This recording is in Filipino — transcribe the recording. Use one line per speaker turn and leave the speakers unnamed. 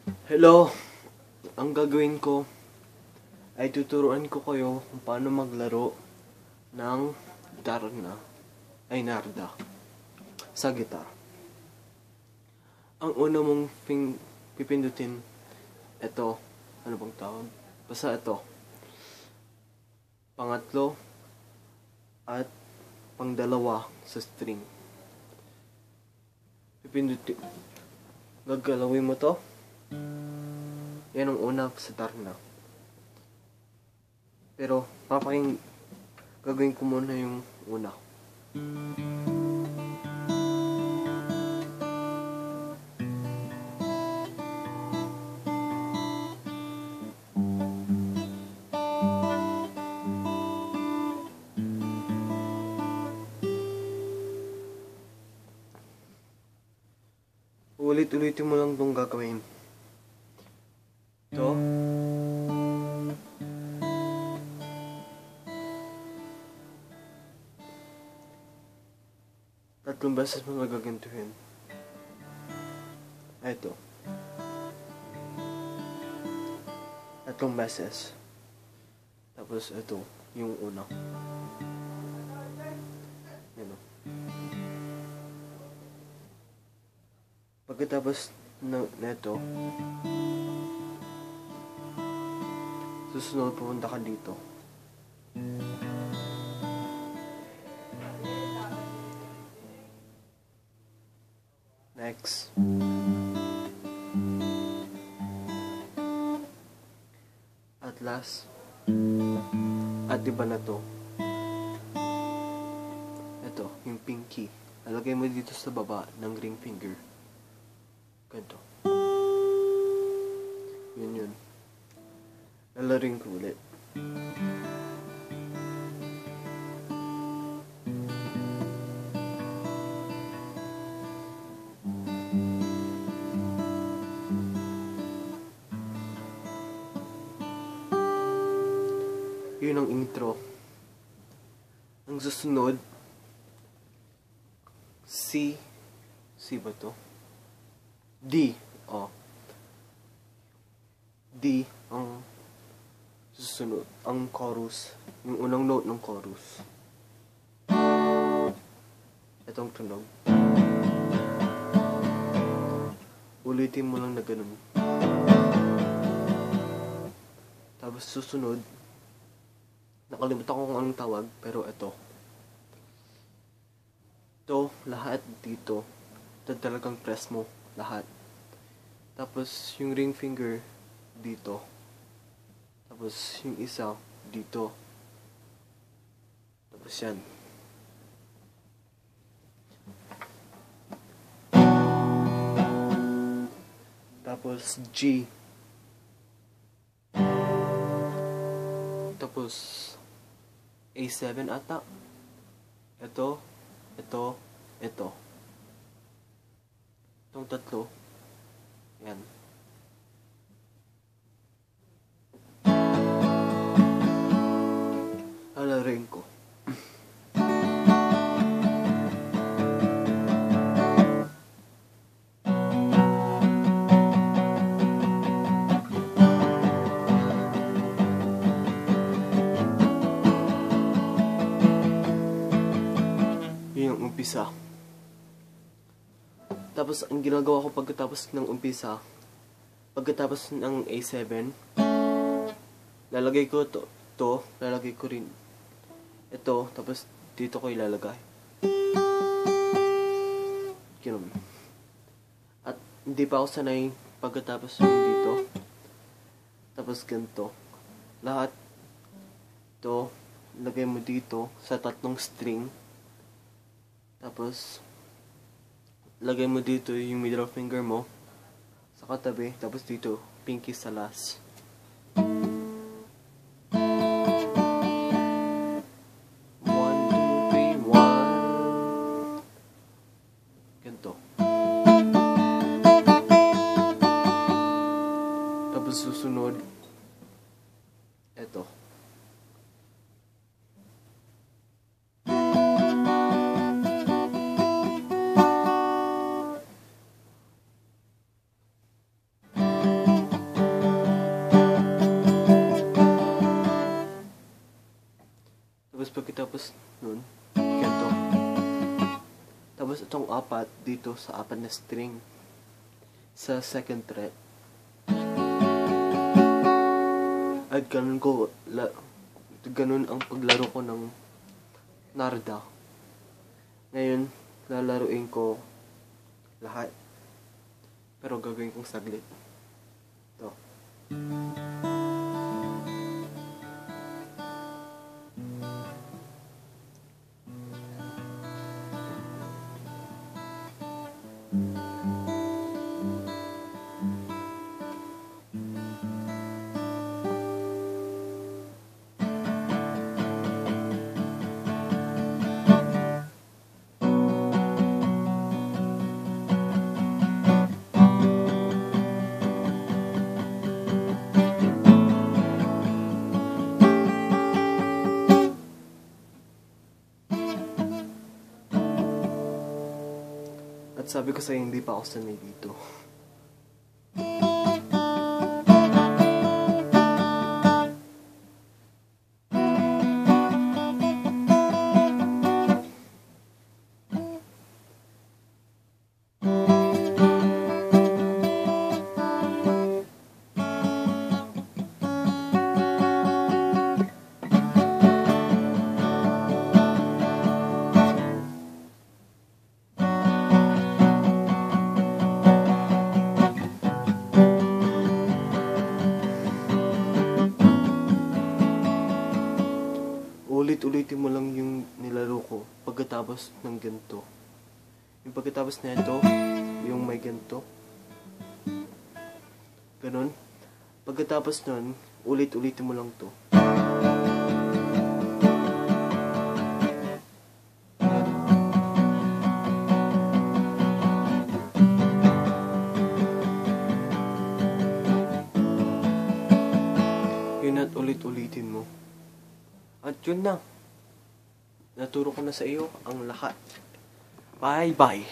Hello! Ang gagawin ko ay tuturuan ko kayo kung paano maglaro ng narda sa gitar. Ang una mong pipindutin, ito, ano bang tawag? Basta ito. Pangatlo at pangdalawa sa string. Pipindutin. Gagalawin mo to. Yan ang una sa darna. Pero, gagawin ko muna yung una. Ulit-ulitin mo lang itong gagawin. Ito. Tatlong beses mo magagantuhin. Ito. Tatlong beses. Tapos ito, yung una. Yan o. Pagkatapos neto, susunod pumunta ka dito. Next. At last. At iba na to. Ito, yung pinky. Nalagay mo dito sa baba ng ring finger. Ganito. Yun. Lalaring ko ulit. Yun ang intro. Ang susunod, C ba to? D. D ang susunod. Ang chorus. Yung unang note ng chorus. Itong tunog. Ulitin mo lang na ganun. Tapos susunod, nakalimutan ko kung anong tawag, pero ito. Ito, lahat dito. Ito talagang press mo. Lahat. Tapos, yung ring finger, dito. Tapos, yung isa, dito. Tapos yan. Tapos, G. Tapos, A7 ata. Ito. Itong tatlo. Yan. Lalaring ko. Yun yung umpisa. Tapos, ang ginagawa ko pagkatapos ng umpisa, pagkatapos ng A7, lalagay ko to, lalagay ko rin ito, tapos dito ko ilalagay. Ganun. At hindi pa ako sanay pagkatapos yung dito. Tapos ganito. Lahat to, lagay mo dito sa tatlong string. Tapos, lagay mo dito yung middle finger mo sa katabi, tapos dito, pinky sa last. One, two, three, one. Ganito. Tapos susunod, eto. apat dito sa apat na string sa second fret. At ganun ang paglaro ko ng Narda. Ngayon, lalaruin ko lahat. Pero gagawin kong saglit. Ito. At sabi ko sa'yo, hindi pa ako sanay dito. Ulit-ulitin mo lang yung nilaro ko pagkatapos ng ganito. Yung pagkatapos na ito, yung may ganito. Ganun. Pagkatapos nun, ulit-ulitin mo lang to. Yun at ulit-ulitin mo. At yun na. Naturo ko na sa iyo ang lahat. Bye-bye.